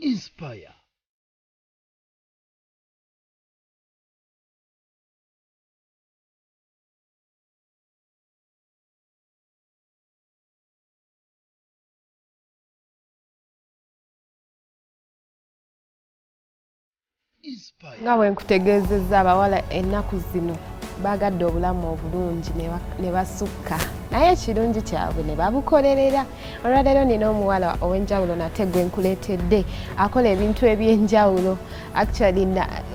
Inspire. nga bwe nkutegeezezza abawala ennaku zino baagadde obulamu obulungi ne basukka naye ekirungi kyabwe ne babukolerera. Olwaleero nina omuwala ow'enjawulo nate gwe nkuleetedde akola ebintu eby'enjawulo. Actually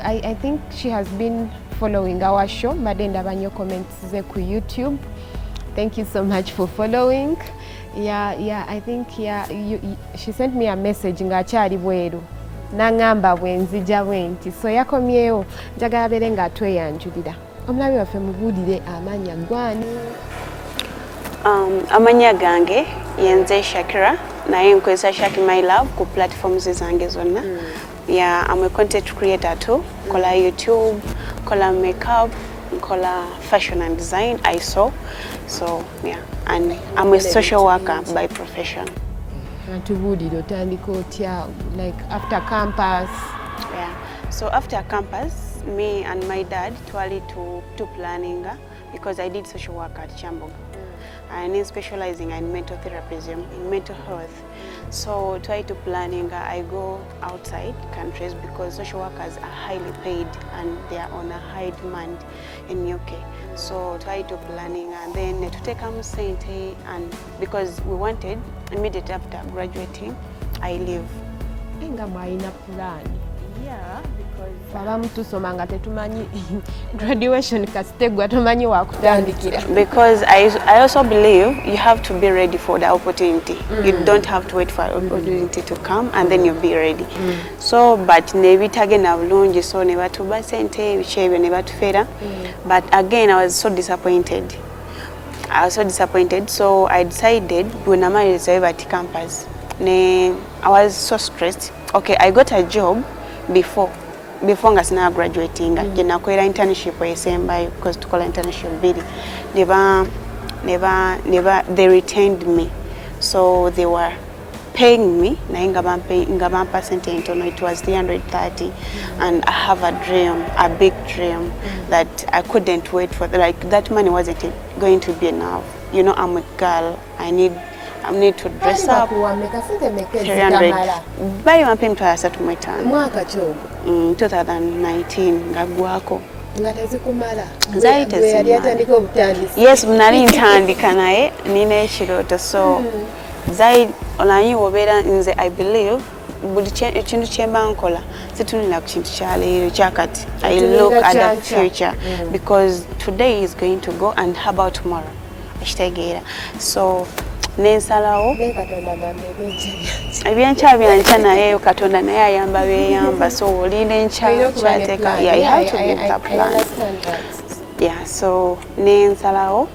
I think she has been following our show. Mbadde ndaba nnyo comments ze ku YouTube. Thank you so much for following. I think she sent me a message ng'akyali bweru. Nangamba bwenzija bwenti so yakomyewo njagala abeere ng'atweyanjulira. Omulabi waffe mubuulire amanya gwani? Amanya gange yenze Shakira naye nkozesa Shaki My Love ku platforms zange zonna. I'm a content creator too. Kola YouTube, kola makeup, kola fashion and design, I saw. So and I'm a social worker by profession. Tubuulire otandika otya, like after campus? So after campus, me and my dad twali to planning because I did social work at Chambog. And in specializing in mental therapism, in mental health. So try to planning, I go outside countries because social workers are highly paid and they are on a high demand in UK. So try to planning and then to take Sente, and because we wanted immediately after graduating, I leave. Enga mwaina plan. Because abamu tusoma nga tetumanyi graduation kasitegwa tumanyi wakutandikira. Because I also believe you have to be ready for the opportunity. You don't have to wait for the opportunity to come and then you'll be ready. So but nebitage na bulungi so ne batuba sente bichebe ne batufera. But again I was so disappointed. So I decided when I married at campus. I was so stressed. Okay, I got a job before nga sina graduating nakola internship esembayo because tukola internship bili never they retained me, so they were paying me naye nga bampa sente ntono. It was 330 and I have a dream, a big dream that I couldn't wait for. Like that money wasn't going to be enough. You know, I'm a girl, I need to dress up. 300. Bali wampe mtwala tumwetana. Mwaka chogo. 2019 ngagwako. Ngatazikumala. Zaite yali atandika obutandisi. Yes, mnali ntandika naye nina ekiroto so zai olanyi wobera nze I believe buli ekintu kyemba nkola situnira ku kintu kyaleero kyakati. I look at the future because today is going to go and how about tomorrow? Ashitegeera. So nensalawo ebyenkya byanca naye Katonda naye ayamba beyamba so olina enkya kyateka you have to give the plan. So nensalawo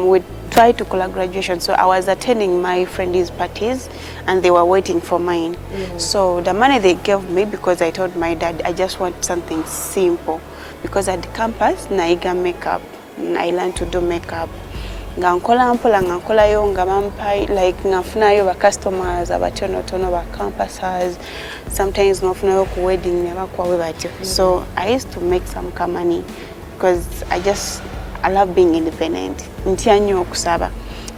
we try to call a graduation, so I was attending my friends' parties and they were waiting for mine. So the money they gave me, because I told my dad I just want something simple because at the campus naiga makeup, I learned to do makeup. Ngankola mpola ngankola yo ngabampa like ngafunayo ba customers abatono ba campusers, sometimes ngafunayo ku wedding ne bakwawe batyo. So I used to make some money because I love being independent. Ntya nnyo okusaba.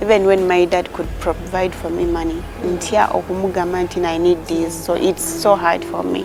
Even when my dad could provide for me money, ntya okumugamba nti I need this, so it's so hard for me.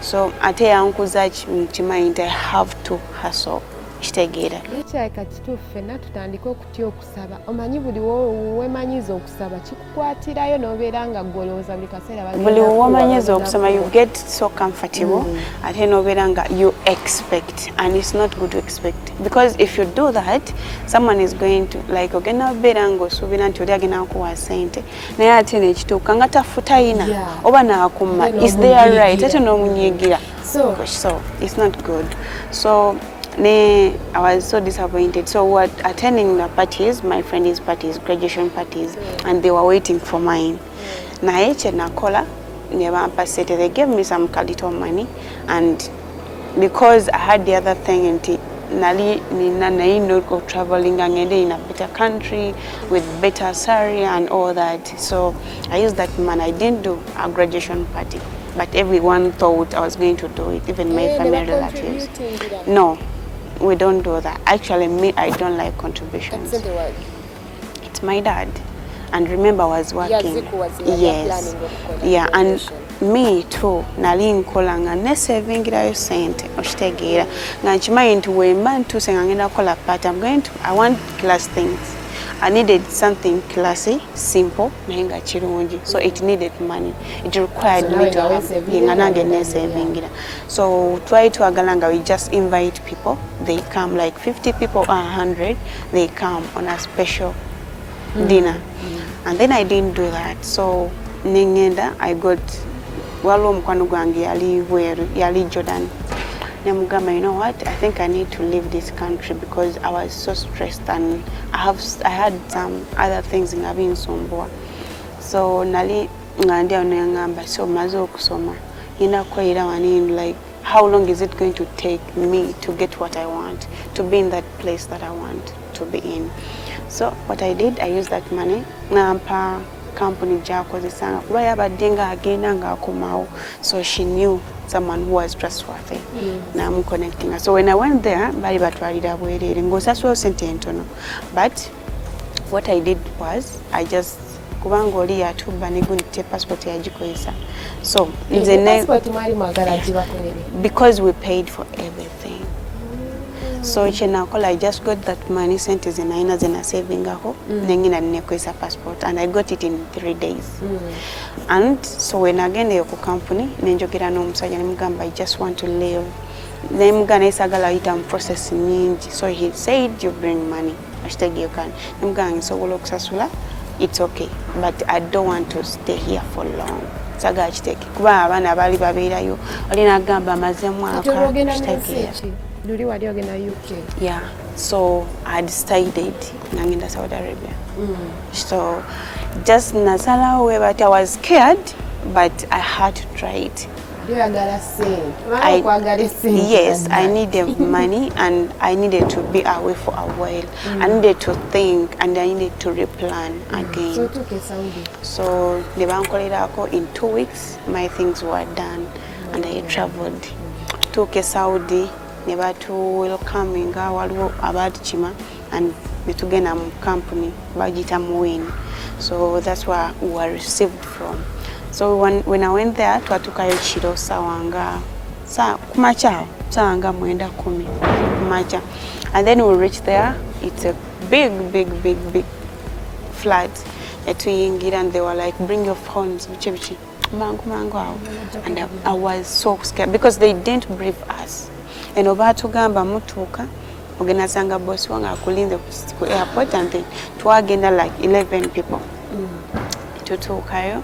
So ate yankuza kimanyi I have to hustle. Kitegeera. Ekyayika kituufu ffenna tutandika okutya okusaba. Omanyi buli weemanyiza okusaba kikukwatirayo n'obeera nga gwolowooza buli kaseera buli weemanyiza okusaba you get so comfortable ate n'obeera nga you expect, and it's not good to expect because if you do that someone is going to like ogenda obeera ng'osuubira nti oli agenda kukuwa ssente naye ate nekituuka nga tafutayina oba naakuma is there right ate n'omunyiigira so it's not good. So I was so disappointed. So what attending the parties, my friends' parties, graduation parties, and they were waiting for mine. Nae nakola nebampa sete. They gave me some little money, and because I had the other thing nti nali nina go traveling and in a better country with better salary and all that. So I used that money. I didn't do a graduation party. but everyone thought I was going to do it, even my family relatives. No, we don't do that. Actually, me, I don't like contributions. It's my dad. And remember, I was working. Yes. Yeah, and me too. Nali nkolanga ne saving irayo sente oshitegeera nga nkimanyi nti wemba ntuse nga ngenda kukola part. I want class things. I needed something classy, simple, naye nga kirungi. So it needed money. It required me to have saving. So try to agalanga, we just invite people. They come like 50 people or 100. They come on a special dinner. And then I didn't do that. So nengenda, I got waliwo mukwano gwange yali Jordan. Nemugamba, you know what, I think I need to leave this country because I was so stressed and I had some other things nga binsumbuwa. So nali ngandi ngamba, so maze okusoma ina kwera wanini, like how long is it going to take me to get what I want, to be in that place that I want to be in. So what I did, I used that money nampa company jakozesanga kuba yabaddenga agenda nga akomawo. So she knew someone who was trustworthy. Na I'm connecting her. So when I went there, bali batwalira bwerere ngosaswa sente entono. But what I did was I just kubanga oli yatuba negunite passport yagikozesa. So because we paid for everything. So I just got that money, sent as a saving aho, nengina nekozesa passport, and I got it in 3 days. And so when again the company, nenjogera n'omusajja nemugamba, I just want to leave. Nemugana isagala itam process nyingi. So he said, you bring money. Ashtegeyokana. Nemuganga nsobola okusasula. It's okay, but I don't want to stay here for long. Saga achiteke. Kuba abana bali babeerayo. Olina agamba amaze mwaka. Yeah, so I decided ngenda Saudi Arabia. So just nasala we, but I was scared, but I had to try it. Yes, I needed money and I needed to be away for a while. I needed to think and I needed to replan again. So took Saudi. So in 2 weeks my things were done and I traveled. Took Saudi. Never to welcoming waliwo abatichima and netugenda mu company bagita muwin. So that's where we were received from. So when I went there twatukayo chiro sawanga kumacha sawanga mwenda 10 kumacha, and then we reached there. It's a big flat etuyingira, and they were like, bring your phones bichi mangu, and I was so scared because they didn't brief us. And obatugamba mutuka ogenda sanga boss wanga akulinze ku airport, and then twagenda like 11 people. Tutukayo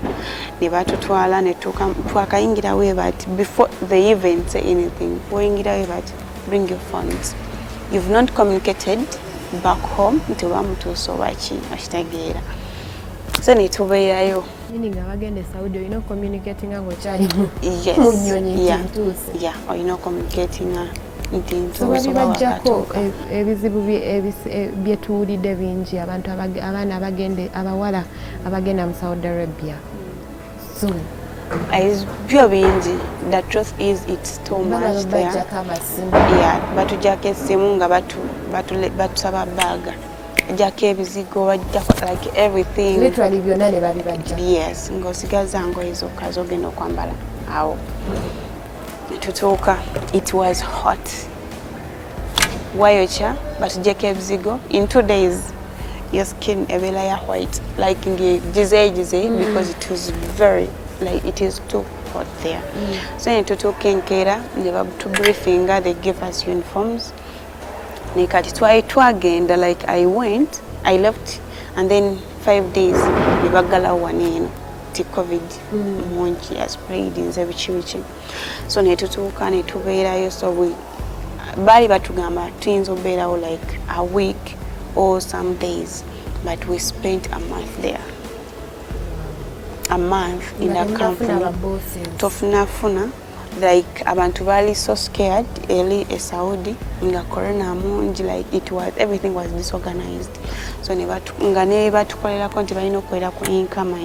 ne batutwala ne twakayingira we, but before they even say anything, woyingira we, but bring your phones. You've not communicated back home until bamutuso bachi ashitageera. So ne tubeerayo. Meaning abagende Saudi, you know, communicating ngo chali. Yes. Yeah, or you know, communicating so babajjako ebizibu byetuwulidde bingi abantu abaana abagende abawala abagenda mu Saudi Arabia. So pure bingi. The truth is it's too much there. Yeah, batujjako essimu nga batusaba baga. Like everything. Literally byonna ne babibajja. Yes, ng'osigaza ngoye zokka z'ogenda okwambala awo. Tutuuka, it was hot. Wayocha, batujjako ebizigo. In 2 days, your skin ebeera ya white, like jize, because it was very, like it is too hot there. So tutuuka enkeera, ne batubriefinga, they gave us uniforms. Nekati twagenda, like I left, and then 5 days ne bagala waneno ti COVID mungi spread in zebichiwichi. So ne tutuuka ne tubeerayo. So bali batugamba tuyinza obeerawo like a week or some days, but we spent a month there. A month in a company. Tofunafuna. Like abantu bali so scared early Saudi nga corona mungi, like everything was disorganized. So ne batukolera ko nti balina okwera ku income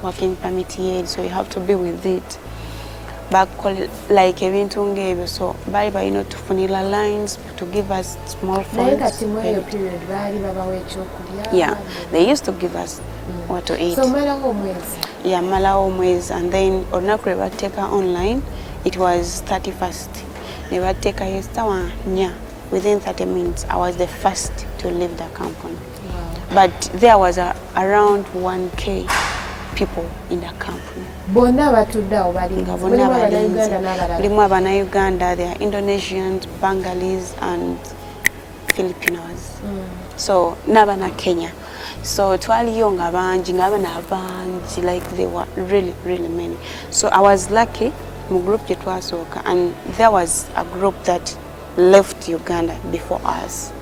working permit yet, so you have to be with it. like ebintu ngebyo, so bali balina tufunira lines to give us small funds. Yeah, they used to give us what to eat. So malawo mwezi. Yeah, malawo mwezi, and then olunaku lwe bateeka online, it was 31st. Ne bateeka yestawa nya. Within 30 minutes, I was the first to leave the company. Wow. But there was around 1K people in the company. Bonna batuddawo balinga. Mulimu Abana-Uganda, there are Indonesians, Bengalis, and Filipinos. So n'Abana Kenya. So twaliyo nga bangi, ng'Abana bangi, like they were really, really many. So I was lucky mu group gye twasooka, and there was a group that left Uganda before us.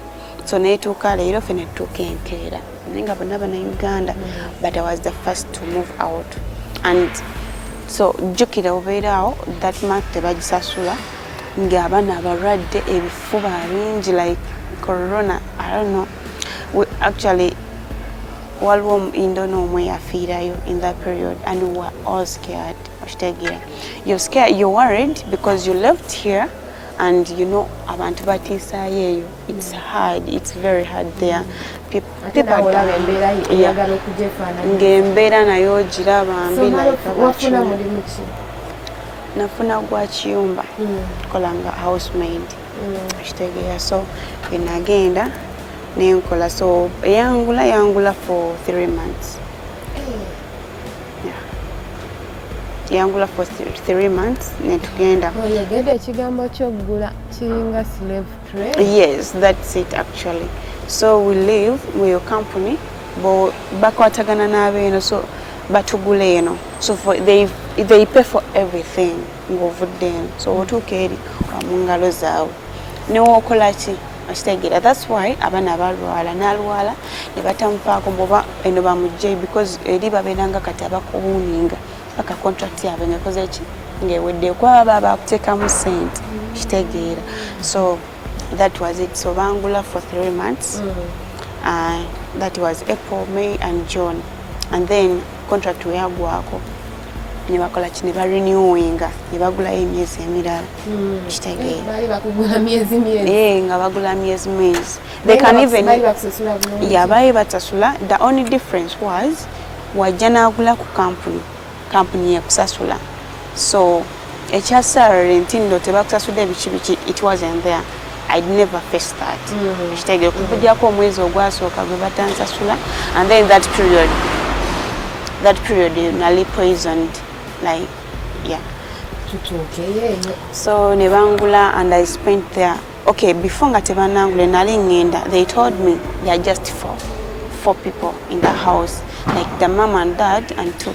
So netuuka leero ffe ne tutuuka enkeera. Nenga bonna Uganda, but I was the first to move out. And so jjukira obeeraawo that month tebagisasula ng'abaana abalwadde ebifuba bingi like corona, I don't know. Actually waliwo omuindo n'omwe yafiirayo in that period, and we were all scared. You're scared, you're worried because you left here. And you know, abantu batiisaayo eyo. It's hard. It's very hard there. People ng'embeera nayo ogiraba mbi. Wafuna mulimu ki? Nafuna gwa kiyumba. Kolanga housemaid. Kitegeera, so nagenda nenkola, so yangula for 3 months. Yangula for 3 months netugenda. Oh, yagenda ekigambo ky'oggula kiringa slave trade. Yes, that's it actually. So we live with your company, but bakwatagana n'abeeno, so batugula eno. So for they pay for everything ng'ovudde eno. So otuuka eri mu ngalo zaabwe newokola ki okitegeera. That's why abaana balwala n'alwala ne batamufaako boba eno bamugye, because eri babeeranga kati abakubuuninga aka contract yabe ngakoze ki ngewedde kwa baba akuteekamu sente kitegeera. So that was it. So bangula for 3 months. That was April, May and June, and then contract weyagwako ne bakola ki ne barenewinga ne bagulayo emyezi emirala kitegeera. Bali bakugula myezi nga bagula myezi. They can even bali batasula. The only difference was wajja n'agula ku company yakusasula. So ekya salary ntindo tebakusasudde biki, it wasn't there. I'd never faced that. Kitegeera kujjako omwezi ogwasooka gwe batansasula, and then that period nearly poisoned, like yeah. So ne bangula, and I spent there. Okay, before nga tebanangule nali ngenda, they told me there are just four people in the house, like the mom and dad and 2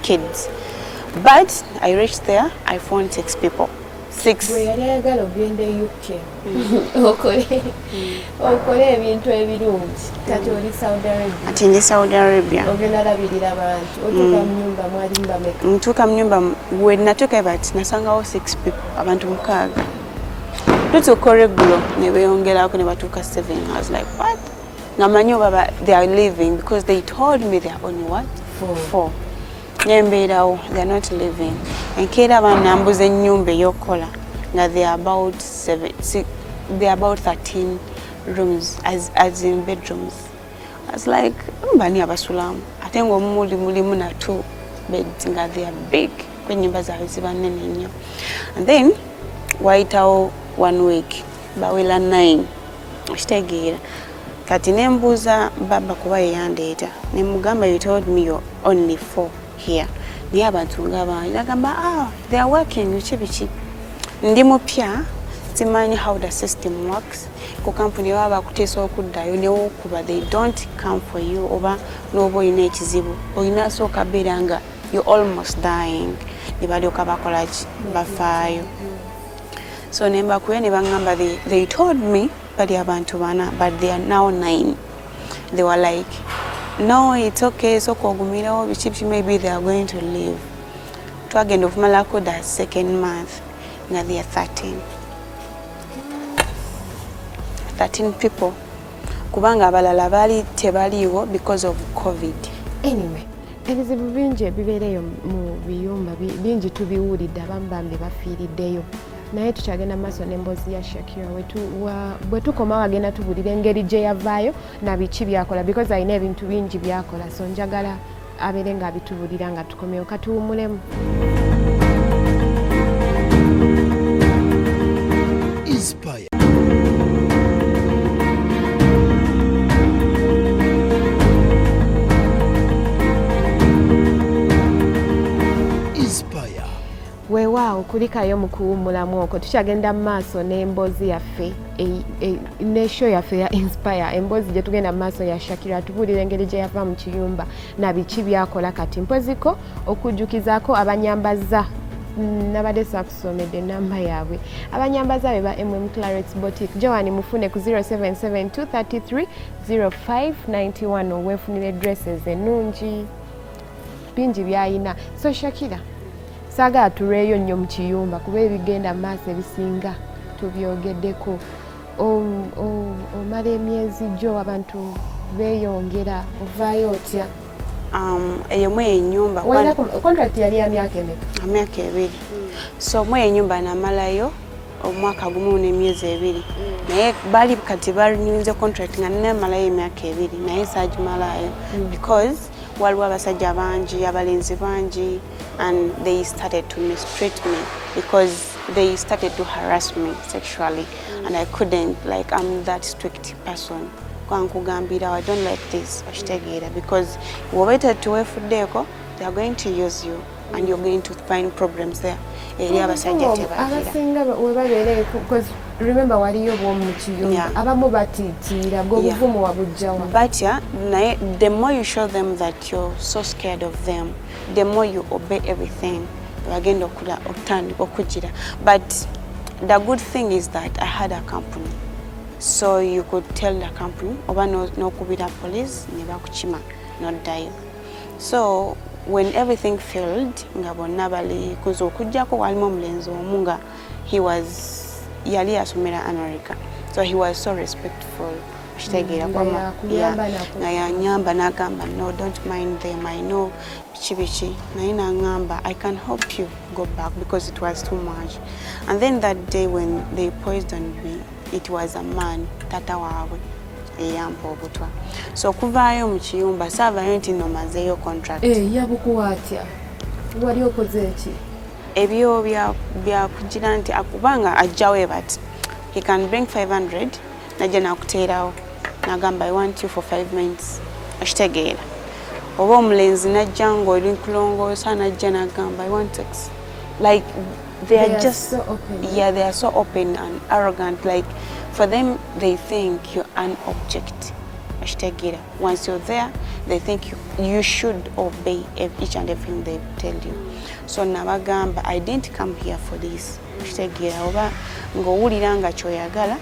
kids. But I reached there, I found 6 people. 6. Okole ebintu ebirungi kati oli Saudi Arabia. Ati ndi Saudi Arabia. Ogenda labirira abantu. Otuuka mu nyumba mwali mbameka. Ntuuka mu nyumba we natuuka but nasangawo 6 people, abantu 6. Tutuuka regulo ne beeyongerako ne batuuka 7. I was like, what? Ngamanyi baba they are leaving because they told me they are only what? 4. Nembeerawo, they are not living. Enkeera banambuza ennyumba ey'okukola nga they are about 13 rooms as in bedrooms. I was like, mbani abasulamu ate ng'omulimu na 2 beds nga they are big, kwennyumba zaabwe ziba nnene nnyo. And then wayitawo 1 week bawera 9 okitegeera. Kati nembuuza baba kuba yeyandeeta nemugamba, you told me you're only 4 here. Niye abantu ng'abangi nagamba, they are working biki. Ndi mupya simanyi how the system works. Ku company baba bakuteesa okuddayo newokuba, they don't come for you oba n'oba olina ekizibu olina sooka beera nga you're almost dying ne balyoka bakola ki bafaayo. So nembakuya ne bangamba, they told me bali abantu 4 but they are now 9. They were like, no, it's okay, so kogumirawo biki, maybe they are going to leave. Twagenda okumalako the 2nd month nga they are 13 people kubanga abalala bali tebaliwo because of COVID. Anyway, ebizibu bingi ebibeereyo mu biyumba bingi tubiwulidde abamu bambi bafiiriddeyo naye tukyagenda maaso n'emboozi ya Shakira bwe tukoma wagenda tubulira engeri gye yavaayo na biki byakola because alina ebintu bingi byakola so njagala abeere ng'abitubulira nga tukomyewo katuwumulemu. Inspire. Weewaawo kulikayo mu kuwummulamu okwo tukyagenda mu maaso n'emboozi yaffe ne show yaffe ya Inspire emboozi gye tugenda mu maaso ya Shakira tubuulira engeri gye yava mu kiyumba na biki byakola kati mpoziko okujjukizaako abanyambaza nabadde saakusomedde ennamba yaabwe abanyambaza be ba Clarets Boutique Joanne mufune ku 0772330591 oweefunira dresses ennungi bingi byayina so Shakira saagala tuleeyo nnyo mu kiyumba kuba ebigenda mu maaso ebisinga tubyogeddeko omala emyezi gyo abantu beeyongera ovaayo otya eyo mwe ennyumba contract yali ya myaka emeka myaka 2 so mwe ennyumba namalayo omwaka gumu n'emyezi 2 naye bali kati balinze contract nga namalayo emyaka 2 naye saagimalayo because waliwo abasajja bangi abalenzi bangi and they started to mistreat me because they started to harass me sexually and I couldn't, like I'm that strict person. Kwankugambira I don't like this because wobeta tuwefuddeko they are going to use you and you're going to find problems there. Eri abasajja abasinga webabeere because remember waliyo bw'omu kiyumba abamu batiitiira g'obuvumu wabujjawa but the more you show them that you're so scared of them the more you obey everything bagenda okutandika okugira but the good thing is that I had a company so you could tell the company oba n'okubira police ne bakukima n'oddayo so when everything failed nga bonna bali kuza okujjako walimu omulenzi omu nga yali asomera America so he was so respectful kitegeera kwama yanyamba n'agamba no don't mind them I know biki naye n'agamba I can help you go back because it was too much and then that day when they poisoned me it was a man tata waabwe eyampa obutwa so kuvaayo mu kiyumba saavayo nti nomazeeyo contract yabukuwa atya wali okoze eki ebyo byakugira nti akubanga ajjawe but he can bring 500 najja nakuteerawo nagamba I want you for 5 minutes akitegeera oba omulenzi najja ng'oli nkulongoosa najja nagamba I want sex like they are just so open. Yeah, they are so open and arrogant like for them they think you're an object akitegeera once you're there they think you should obey each and everything they tell you so nabagamba I didn't come here for this akitegeera oba ng'owulira nga kyoyagala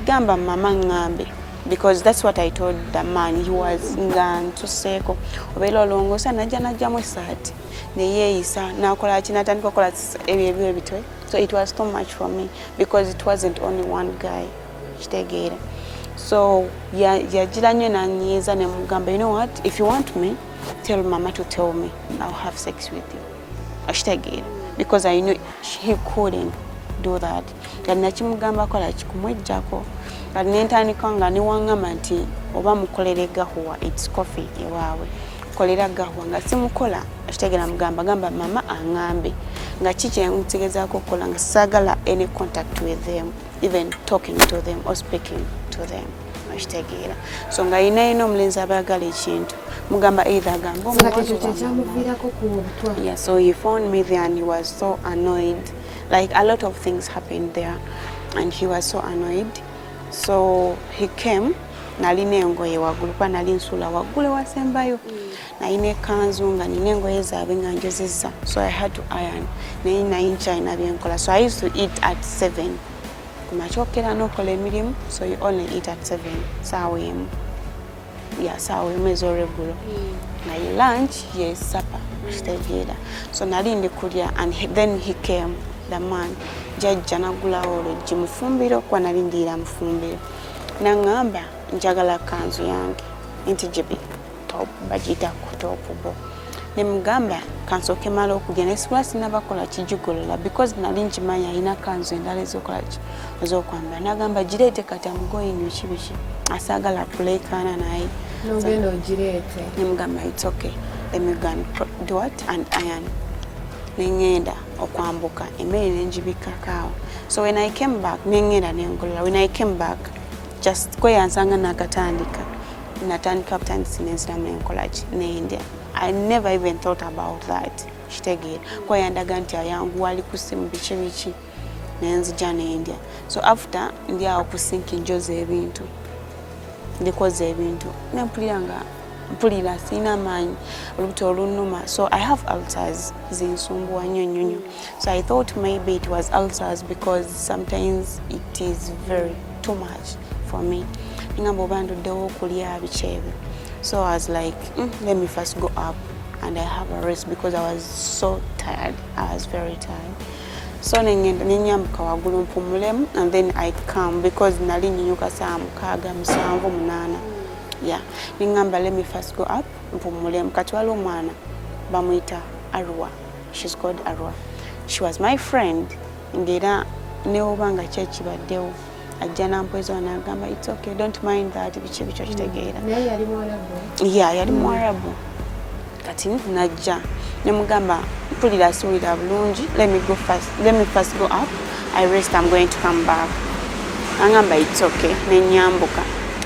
gamba mama ngambe because that's what I told the man he was nga ntuseeko obeera olongoosa najjamu esaati neyeeyisa nakola kinatandika okola ebyo ebitwe so it was too much for me because it wasn't only one guy kitegeera so yagira nnyo nanyiiza nemugamba you know what if you want me tell mama to tell me I'll have sex with you akitegeera because I knew he couldn't do that kati nakimugamba kola kikumwejjako kati nentandika nga niwaŋŋamba nti oba mukolere gahuwa its coffee ewaabwe kolera gahuwa nga simukola akitegeera mugamba gamba mama aŋŋambe nga kikyentegezaako okukola nga saagala any contact with them even talking to them or speaking to them akitegeera so nga yina omulenzi abayagala ekintu mugamba either agamba yeah so he found me there and he was so annoyed like a lot of things happened there and he was so annoyed so he came nalina engoye waggulu kuba nali nsula waggulu wasembayo nalina ekanzu nga nina engoye zaabwe nga njozezza so I had to iron naye nayinkyalina byenkola so I used to eat at 7 kumakyokera n'okola emirimu so you only eat at 7 saawa emu saawa emu ez'olweggulo naye lunch ye supper kitegeera so nali ndi kulya and then he came the man jajja nagulawo oluggi mufumbiro kuba nali ndiira mufumbiro naŋŋamba njagala kanzu yange nti jibi top bagiyita kutopu bo ne mugamba kansoke mala okugenda esibula sinabakola kijugolola because nali nkimanya alina kanzu endala ezokwambala n'agamba gireete kati amugoyini biki asagala tuleekaana naye n'ogenda ogireete ne mugamba it's okay let me go and do what and iron nengenda okwambuka emmere nenjibika kaawa so when I came back nengenda nengolola when I came back just kweyansanga nakatandika natandika butandisi nensiramu nenkolaki nendya I never even thought about that kitegeera kweyandaga nti ayangu wali kusimu biki nenzija nendya so after ndyawo kusinki njoza ebintu ndikoze ebintu mpulira sina maanyi olubuto olunuma so I have ulcers zinsumbuwa nnyo so I thought maybe it was ulcers because sometimes it is very too much for me ngamba oba nduddewo okulya bikyebyo so I was like let me first go up and I have a rest because I was so tired. I was very tired. So nenyambuka wagulu mpumulemu and then I come because nali nyinyuka saa 6 7 8 yeah ningamba let me first go up mpumulemu kati wali omwana bamuyita Arwa. She's called Arwa. She was my friend ngera neobanga kyekibaddewo ajja nampweza n'agamba it's okay don't mind that bicho kitegeera naye yali Mwarabu yali Mwarabu kati najja nemugamba mpulira siwira bulungi let me first go up I rest I'm going to come back angamba it's okay nenyambuka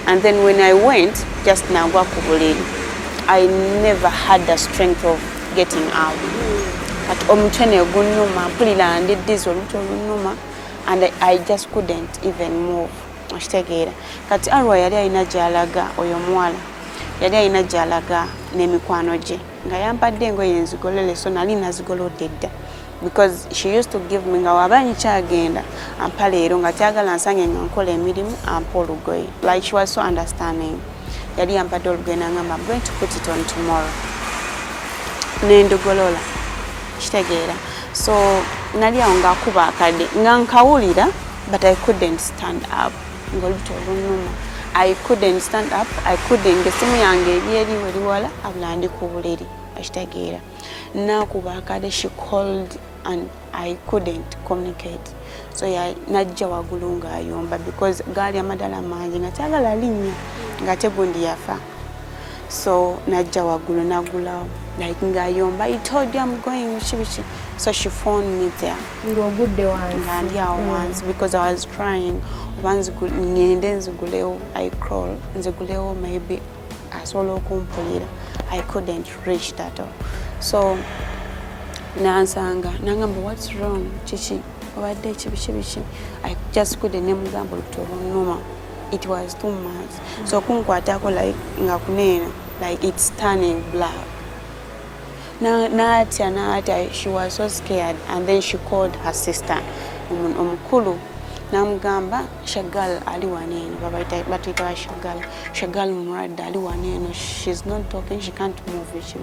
and then when I went just nagwa ku buliri I never had the strength of getting out but omutwe negunnuma mpulira ndiddiza olubuto olunuma and I just couldn't even move ashitegeera kati Arwa yali alina gyalaga oyo mwala yali alina gyalaga n'emikwano gye nga yampadde engoye enzigolole so nali nazigolodde dda because she used to give me nga wabanyi kyagenda ampa leero nga tyagala nsange nga nkola emirimu ampa olugoye like she was so understanding yali yampadde olugoye nangamba I'm going to put it on tomorrow nendugolola kitegeera so nali awo ngaakuba akadde nga nkawulira but I couldn't stand up ng'olubuto olunuma I couldn't stand up I couldn't ngesimu yange eri wali wala abula ndi ku buliri akitegeera nakuba akadde she called and I couldn't communicate so najja wagulu ng'ayomba because gaali amadala mangi nga tyagala linnya nga tegundi yafa so najja wagulu nagulawo like ngayomba I told you I'm going bichi so she phoned me there ngogudde wansi and once because I was trying once ngende nzigulewo I crawl nzigulewo maybe asobola okumpulira I couldn't reach that all so nansanga nangamba what's wrong chichi obadde bichi I just couldn't nemugamba olubuto olunuma it was too much so kunkwatako like ngakunena like it's turning black Nata, she was so scared and then she called her sister omukulu namugamba Shagal ali waneno batita Shagal murada ali waneno she's not talking she can't move bichi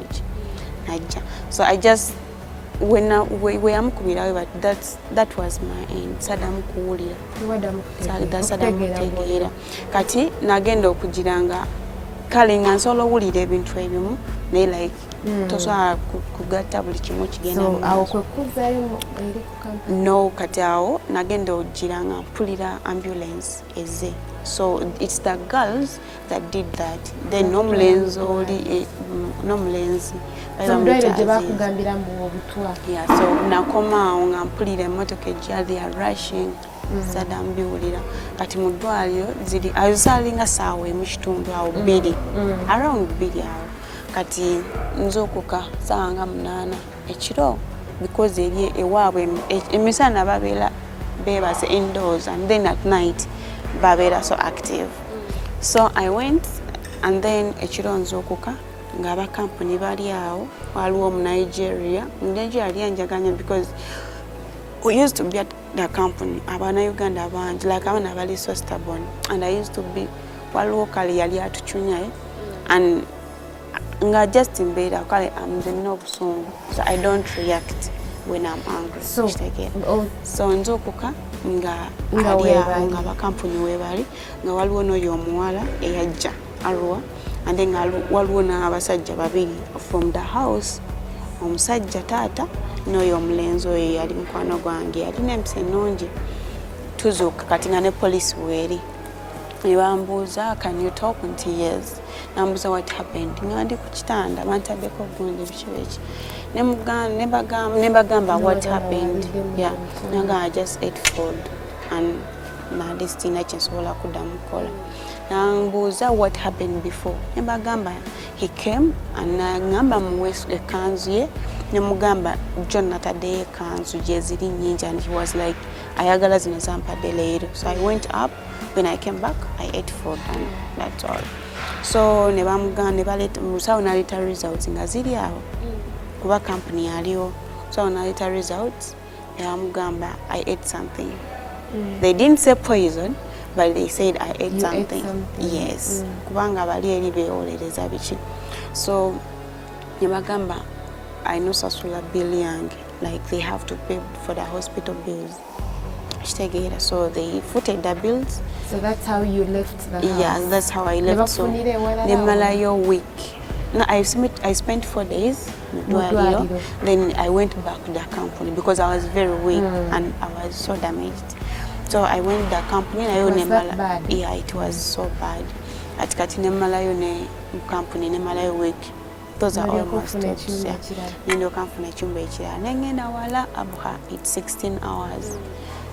najja so I just when we amukubirawe but that was my end Saddam kuwulira Saddam kutegeera kati nagenda okugiranga kale nga nsobola owulira ebintu ebimu naye like tosobola kugatta buli kimu kigenda so awo kwekuzayo eri ku kampani no kati awo nagenda ogira nga mpulira ambulance eze so it's the girls that did that then n'omulenzi oli n'omulenzi ndwaire gye bakugambira mbu obutwa yeah so nakoma awo nga mpulira emmotoka ejja they are rushing Sada mbiwulira kati mu ddwaliro ziri azalinga saawa emu kitundu awo bbiri around bbiri awo kati nzokuka saa nga 8 ekiro because eri ewaabwe emisana babeera beebase indoors and then at night babeera so active so I went and then ekiro nzokuka nga aba company bali awo waliwo mu Nigeria yanjaganya because we used to be at the company abana Uganda banji like abana bali so stubborn and I used to be walokali yali atuchunyaye and nga just imbeda kale amzemina obusungu so I don't react when I'm angry so nzokuka nga aba company webali nga waliwo n'oyo omuwala eyajja Arwa and then waliwo n'abasajja babiri from the house omusajja taata n'oyo omulenzi oyo yali mukwano gwange yalina empisa ennungi tuzuuka kati nga ne poliisi weeri ne bambuuza can you talk nti yes nambuuza what happened nga ndi ku kitanda bantaddeko gundi biki ne bagamba what happened yeah nga I just ate food and this thing kyensobola kuddamu kukola nambuuza what happened before ne bagamba he came and ngamba muwe ekanzu ye ne mugamba John nataddeyo ekanzu gye ziri nnyingi and he was like ayagala zino zampadde leero so I went up when I came back I ate food and that's all so ne bamugamba ne baleta musawo naleta results nga ziri awo kuba company yaliwo so naleta results ne bamugamba I ate something they didn't say poison but they said I ate something. Yes kubanga bali eri beolereza biki so nebagamba I know sasula bill yange like they have to pay for the hospital bills so they footed the bills. So that's how you left the house? Yeah, that's how I left. So nemalayo week. No, I spent 4 days then I went back to the company because I was very weak and I was so damaged. So I went to the company. Was that bad? Yeah, it was so bad. At kati nemalayo ne company nemalayo week. Those are all my steps. Nendo kanfuna chumba ekirala. Nengenda wala abuha it's 16 hours.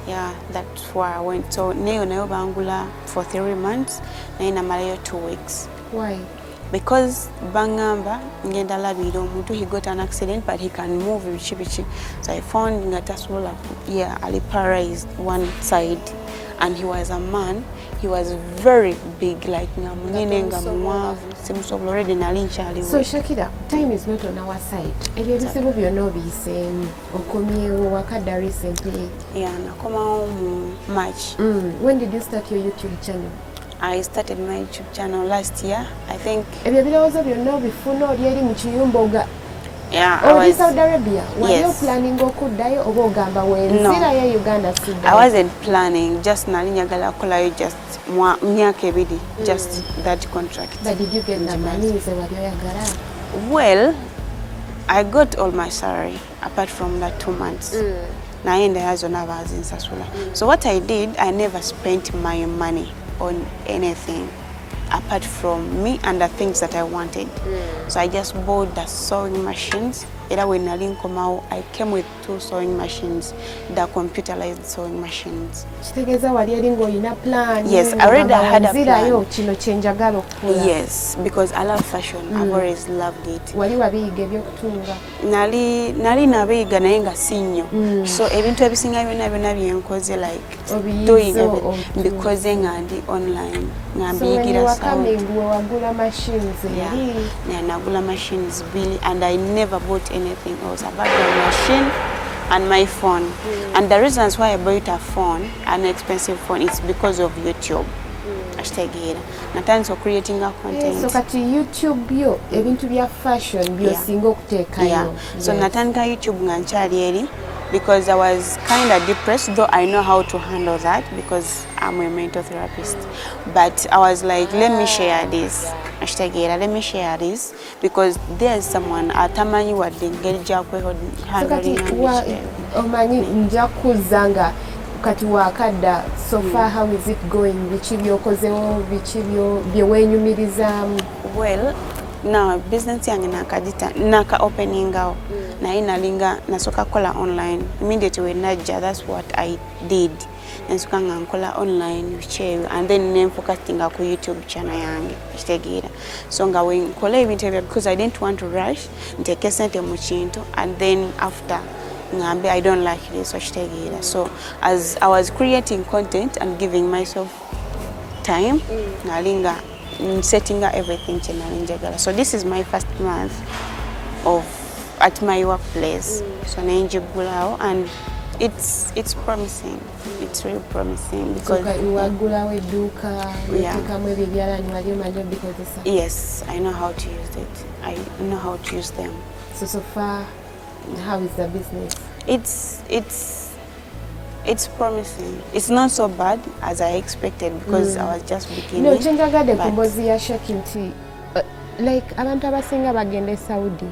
Yeah, that's why I went. So nayo bangula for 3 months. Nayo namalayo 2 weeks. Why? Because bangamba ngenda labiro omuntu he got an accident but he can move bichi. So I found ngatasola ali paralyzed one side and he was a man. He was very big like ngamunene ngamwa simusobola already nalincha aliwe. So Shakira, time is not on our side. Ebyo bizibu byonna obiyise okomyewo wakadda recently. Yeah, nakoma mu March. When did you start your YouTube channel? I started my YouTube channel last year, I think. Ebyo birowoozo byonna obifuna oli eri mu kiyumba yeah, I was Saudi Arabia. Were you yes. planning okuddayo oba ogamba wenzira ya Uganda siddayo? I wasn't planning, just nali njagala kukolayo just myaka ebiri, just that contract. But did you get the money ze wali oyagala? Well, I got all my salary apart from that 2 months. Naye ndaya zonna bazinsasula. So what I did, I never spent my money on anything apart from me and the things that I wanted. So I just bought the sewing machines. Either when I came with 2 sewing machines, the computerized sewing machines. Plan. Yes, I already had a plan. Yes, because I love fashion. I've always loved it. Nali nabiga naye nga sinyo. So ebintu ebisinga byonna byenkoze like doing everything because ngandi online. Ngambigira wagula machines. Yeah, nagula machines really and I never bought anything else about my machine and my phone. And the reasons why I bought a phone, an expensive phone, is because of YouTube. Natandise creating a content. So kati YouTube yo ebintu bya fashion byo singa okuteekayo. Yeah. So natandika YouTube nga nkyali eri because I was kind of depressed, though I know how to handle that because I'm a mental therapist. But I was like, let me share this. Let me share this because there's someone atamanyi wadde engeri handling omanyi nja kuzanga kati wakadda so far how is it going bichi byokozewo bichi byewenyumirizaamu? Well, now business yange naka opening out naye nalinga nasoka kola online immediately when najja. That's what I did. Nsoka nga nkola online bicheyo and then nemfokasinga ku YouTube channel yange kitegeera. So nga we nkola ebintu ebyo because I didn't want to rush nteke sente mu kintu and then after ngambe I don't like this so kitegeera. So as I was creating content and giving myself time nalinga setting up everything chenali. So this is my first month of at my workplace. So nanjigulawo and it's promising. It's really promising because yes, I know how to use it. I know how to use them. So far, how is the business? It's promising. It's not so bad as I expected because I was just beginning. No, chenjagade kumbozi ya Shaki nti like abantu abasinga bagende Saudi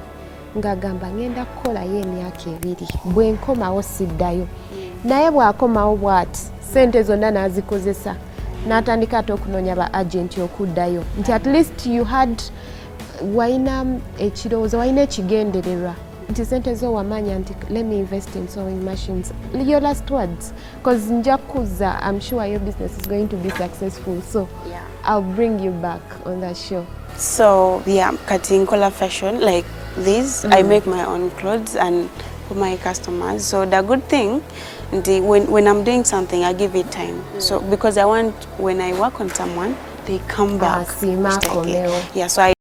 ng'agamba ngenda kukolayo emyaka 2 bwe nkomawo siddayo naye bw'akomawo bw'ati ssente zonna n'azikozesa n'atandika ate okunoonya ba agenti okuddayo nti at least you had walina ekirowoozo walina ekigendererwa nti ssente zo wamanya nti let me invest in sewing machines. Your last words, because nja kuza, I'm sure your business is going to be successful, so Yeah. I'll bring you back on that show. So yeah, cutting color fashion like this. I make my own clothes and for my customers. So the good thing, when I'm doing something, I give it time. So because I want when I work on someone, they come back. See, Yeah, so I